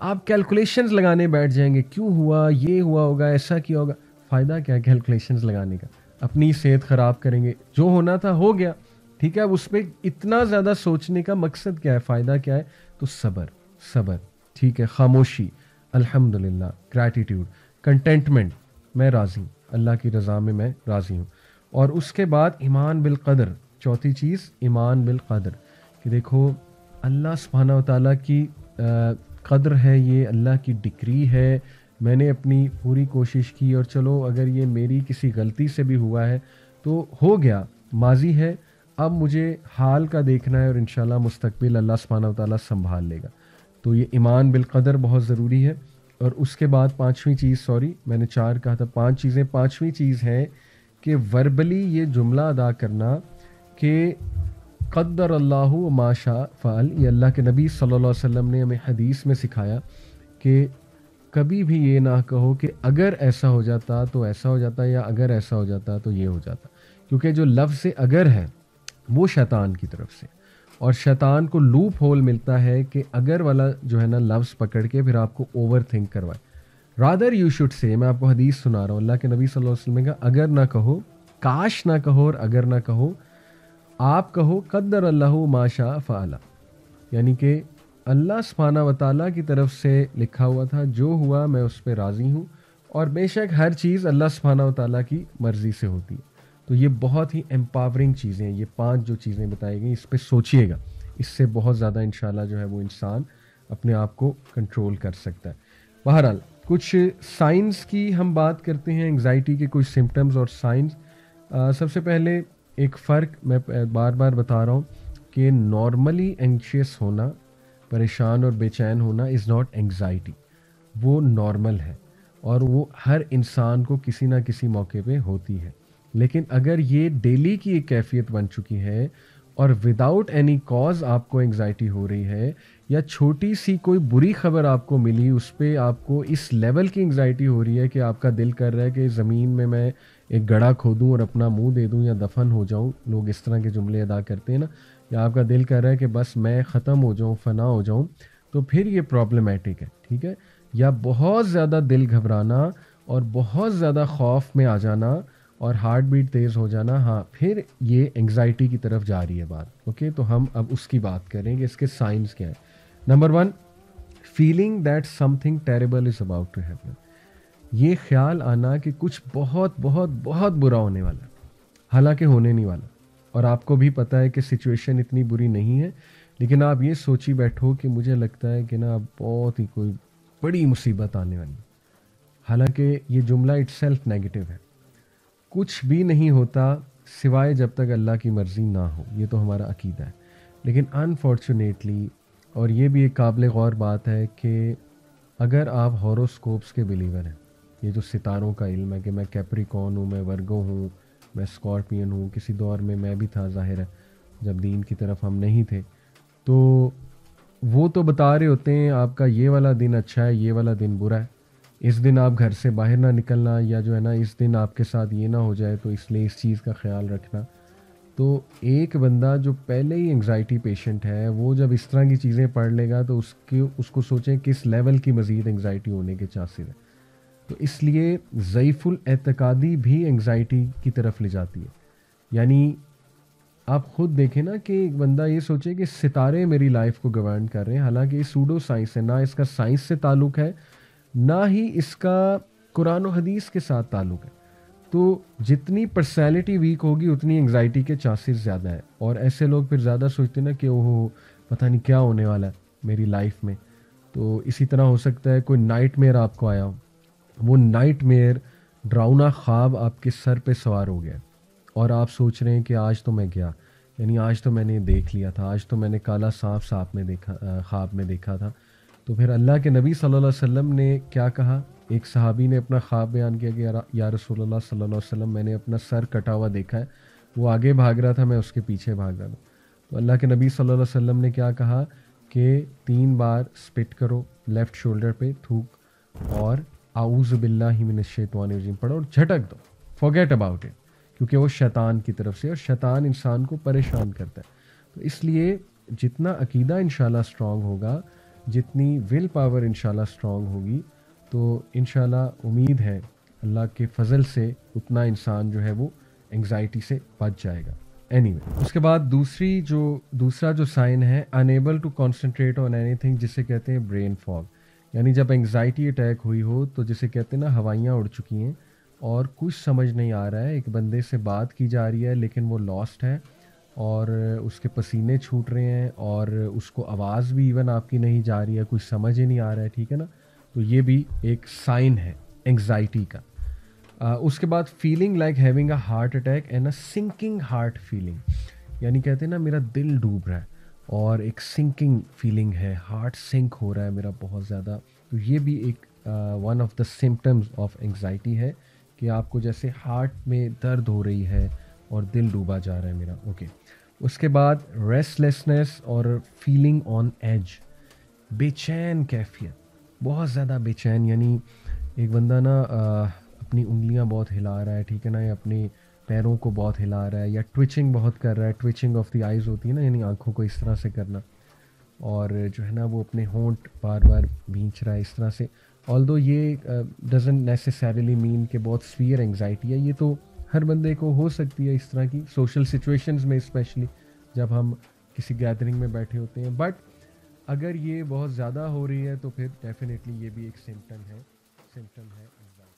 آپ کیلکولیشنز لگانے بیٹھ جائیں گے، کیوں ہوا، یہ ہوا ہوگا، ایسا کیا ہوگا. فائدہ کیا ہے کیلکولیشنز لگانے کا؟ اپنی صحت خراب کریں گے. جو ہونا تھا ہو گیا، ٹھیک ہے. اب اس پہ اتنا زیادہ سوچنے کا مقصد کیا ہے، فائدہ کیا ہے؟ تو صبر، ٹھیک ہے، خاموشی، الحمدللہ، گریٹیٹیوڈ، کنٹینٹمنٹ، میں راضی ہوں، اللہ کی رضا میں راضی ہوں. اور اس کے بعد ایمان بالقدر. چوتھی چیز ایمان بالقدر، کہ دیکھو اللہ سبحانہ و تعالیٰ کی قدر ہے، یہ اللہ کی ڈگری ہے. میں نے اپنی پوری کوشش کی، اور چلو اگر یہ میری کسی غلطی سے بھی ہوا ہے تو ہو گیا، ماضی ہے. اب مجھے حال کا دیکھنا ہے، اور انشاءاللہ مستقبل اللہ سبحانہ و تعالیٰ سنبھال لے گا. تو یہ ایمان بالقدر بہت ضروری ہے. اور اس کے بعد پانچویں چیز، سوری میں نے 4 کہا تھا، 5 چیزیں. پانچویں چیز ہے کہ وربلی یہ جملہ ادا کرنا کہ قدر اللہ ما شاء فعل. یہ اللہ کے نبی صلی اللہ علیہ وسلم نے ہمیں حدیث میں سکھایا کہ کبھی بھی یہ نہ کہو کہ اگر ایسا ہو جاتا تو ایسا ہو جاتا، یا اگر ایسا ہو جاتا تو یہ ہو جاتا. کیونکہ جو لفظ اگر ہے وہ شیطان کی طرف سے، اور شیطان کو لوپ ہول ملتا ہے کہ اگر والا جو ہے نا لفظ پکڑ کے پھر آپ کو اوور تھنک کروائے. رادر یو شوڈ سے، میں آپ کو حدیث سنا رہا ہوں، اللہ کے نبی صلی اللہ علیہ وسلم نے کہا اگر نہ کہو، کاش نہ کہو، اور اگر نہ کہو، آپ کہو قدر اللہ ما شاء فعل. یعنی کہ اللہ سبحانہ و تعالیٰ کی طرف سے لکھا ہوا تھا، جو ہوا میں اس پہ راضی ہوں، اور بے شک ہر چیز اللہ سبحانہ و تعالیٰ کی مرضی سے ہوتی ہے. تو یہ بہت ہی امپاورنگ چیزیں ہیں، یہ 5 جو چیزیں بتائی گئیں، اس پہ سوچئے گا. اس سے بہت زیادہ انشاءاللہ جو ہے وہ انسان اپنے آپ کو کنٹرول کر سکتا ہے. بہرحال کچھ سائنس کی ہم بات کرتے ہیں، انگزائٹی کے کچھ سمپٹمز اور سائنس. سب سے پہلے ایک فرق میں بار بار بتا رہا ہوں کہ نارملی اینکشیس ہونا، پریشان اور بے چین ہونا از ناٹ اینگزائٹی. وہ نارمل ہے، اور وہ ہر انسان کو کسی نہ کسی موقع پہ ہوتی ہے. لیکن اگر یہ ڈیلی کی ایک کیفیت بن چکی ہے، اور وداؤٹ اینی کاز آپ کو انگزائٹی ہو رہی ہے، یا چھوٹی سی کوئی بری خبر آپ کو ملی، اس پہ آپ کو اس لیول کی انگزائٹی ہو رہی ہے کہ آپ کا دل کر رہا ہے کہ زمین میں ایک گڑھا کھودوں اور اپنا منہ دے دوں یا دفن ہو جاؤں، لوگ اس طرح کے جملے ادا کرتے ہیں نا، یا آپ کا دل کر رہا ہے کہ بس میں ختم ہو جاؤں، فنا ہو جاؤں، تو پھر یہ پرابلمیٹک ہے، ٹھیک ہے. یا بہت زیادہ دل گھبرانا، اور بہت زیادہ خوف میں آ جانا، اور ہارٹ بیٹ تیز ہو جانا، ہاں پھر یہ انگزائٹی کی طرف جا رہی ہے بات. اوکے، تو ہم اب اس کی بات کریں گے، اس کے سائنس کیا ہے. Number 1، feeling that something terrible is about to happen. یہ خیال آنا کہ کچھ بہت بہت بہت برا ہونے والا ہے، حالانکہ ہونے نہیں والا. اور آپ کو بھی پتہ ہے کہ سچویشن اتنی بری نہیں ہے، لیکن آپ یہ سوچی بیٹھو کہ مجھے لگتا ہے کہ نا اب بہت ہی کوئی بڑی مصیبت آنے والی. حالانکہ یہ جملہ اٹ سیلف نیگیٹو ہے. کچھ بھی نہیں ہوتا سوائے جب تک اللہ کی مرضی نہ ہو، یہ تو ہمارا عقیدہ ہے. لیکن انفارچونیٹلی، اور یہ بھی ایک قابل غور بات ہے کہ اگر آپ ہاروسکوپس کے بلیور ہیں، یہ جو ستاروں کا علم ہے کہ میں کیپریکون ہوں، میں ورگو ہوں، میں اسکارپین ہوں، کسی دور میں بھی تھا، ظاہر ہے جب دین کی طرف ہم نہیں تھے، تو وہ تو بتا رہے ہوتے ہیں آپ کا یہ والا دن اچھا ہے، یہ والا دن برا ہے، اس دن آپ گھر سے باہر نہ نکلنا، یا جو ہے نا اس دن آپ کے ساتھ یہ نہ ہو جائے، تو اس لیے اس چیز کا خیال رکھنا. تو ایک بندہ جو پہلے ہی انگزائٹی پیشنٹ ہے، وہ جب اس طرح کی چیزیں پڑھ لے گا تو اس کو سوچیں کس لیول کی مزید انگزائٹی ہونے کے چانسز ہیں. تو اس لیے ضعیف الاعتقادی بھی انگزائٹی کی طرف لے جاتی ہے. یعنی آپ خود دیکھیں نا کہ ایک بندہ یہ سوچے کہ ستارے میری لائف کو گورن کر رہے ہیں، حالانکہ یہ سوڈو سائنس ہے، نہ اس کا سائنس سے تعلق ہے، نہ ہی اس کا قرآن و حدیث کے ساتھ تعلق ہے. تو جتنی پرسنالٹی ویک ہوگی اتنی انگزائٹی کے چانسز زیادہ ہے. اور ایسے لوگ پھر زیادہ سوچتے ہیں نا کہ اوہ پتہ نہیں کیا ہونے والا ہے میری لائف میں. تو اسی طرح ہو سکتا ہے کوئی نائٹ میئر آپ کو آیا ہو، وہ نائٹ میئر ڈراؤنا خواب آپ کے سر پہ سوار ہو گیا، اور آپ سوچ رہے ہیں کہ آج تو میں گیا، یعنی آج تو میں نے دیکھ لیا تھا، آج تو میں نے کالا سانپ خواب میں دیکھا تھا. تو پھر اللہ کے نبی صلی اللہ علیہ وسلم نے کیا کہا؟ ایک صحابی نے اپنا خواب بیان کیا کہ یا رسول اللہ صلی اللہ علیہ وسلم، میں نے اپنا سر کٹا ہوا دیکھا ہے، وہ آگے بھاگ رہا تھا، میں اس کے پیچھے بھاگ رہا تھا. تو اللہ کے نبی صلی اللہ علیہ وسلم نے کیا کہا کہ 3 بار سپٹ کرو لیفٹ شولڈر پہ تھوک، اور اعوذ باللہ من الشیطان الرجیم پڑھو اور جھٹک دو، فورگیٹ اباؤٹ اٹ، کیونکہ وہ شیطان کی طرف سے، اور شیطان انسان کو پریشان کرتا ہے. تو اس لیے جتنا عقیدہ انشاءاللہ اسٹرانگ ہوگا، جتنی ول پاور انشاءاللہ اسٹرانگ ہوگی تو انشاءاللہ امید ہے اللہ کے فضل سے اتنا انسان جو ہے وہ انگزائٹی سے بچ جائے گا. اینی وے اس کے بعد دوسرا جو سائن ہے enable to concentrate on anything, جسے کہتے ہیں برین فاگ. یعنی جب انگزائٹی اٹیک ہوئی ہو تو جسے کہتے ہیں نا ہوائیاں اڑ چکی ہیں اور کچھ سمجھ نہیں آ رہا ہے، ایک بندے سے بات کی جا رہی ہے لیکن وہ لاسٹ ہے اور اس کے پسینے چھوٹ رہے ہیں اور اس کو آواز بھی ایون آپ کی نہیں جا رہی ہے، کچھ سمجھ ہی نہیں آ رہا ہے، ٹھیک ہے نا. تو یہ بھی ایک سائن ہے انگزائٹی کا. اس کے بعد feeling like having a heart attack and a sinking heart feeling. یعنی کہتے ہیں نا میرا دل ڈوب رہا ہے اور ایک سنکنگ فیلنگ ہے، ہارٹ سنک ہو رہا ہے میرا بہت زیادہ. تو یہ بھی ایک one of the symptoms of anxiety ہے کہ آپ کو جیسے ہارٹ میں درد ہو رہی ہے اور دل ڈوبا جا رہا ہے میرا. اوکے. اس کے بعد ریسٹ لیسنس اور فیلنگ آن ایج، بے چین کیفیت، بہت زیادہ بے چین. یعنی ایک بندہ نا اپنی انگلیاں بہت ہلا رہا ہے، ٹھیک ہے نا، یا اپنی پیروں کو بہت ہلا رہا ہے یا ٹویچنگ بہت کر رہا ہے. ٹویچنگ آف دی آئیز ہوتی ہے نا، یعنی آنکھوں کو اس طرح سے کرنا، اور جو ہے نا وہ اپنے ہونٹ بار بار بھینچ رہا ہے اس طرح سے. آلدو یہ ڈزنٹ نیسسریلی مین کہ بہت سویئر انگزائٹی ہے، یہ تو ہر بندے کو ہو سکتی ہے اس طرح کی سوشل سچویشنز میں، اسپیشلی جب ہم کسی گیدرنگ میں بیٹھے ہوتے ہیں. بٹ اگر یہ بہت زیادہ ہو رہی ہے تو پھر ڈیفینیٹلی یہ بھی ایک سمٹم ہے.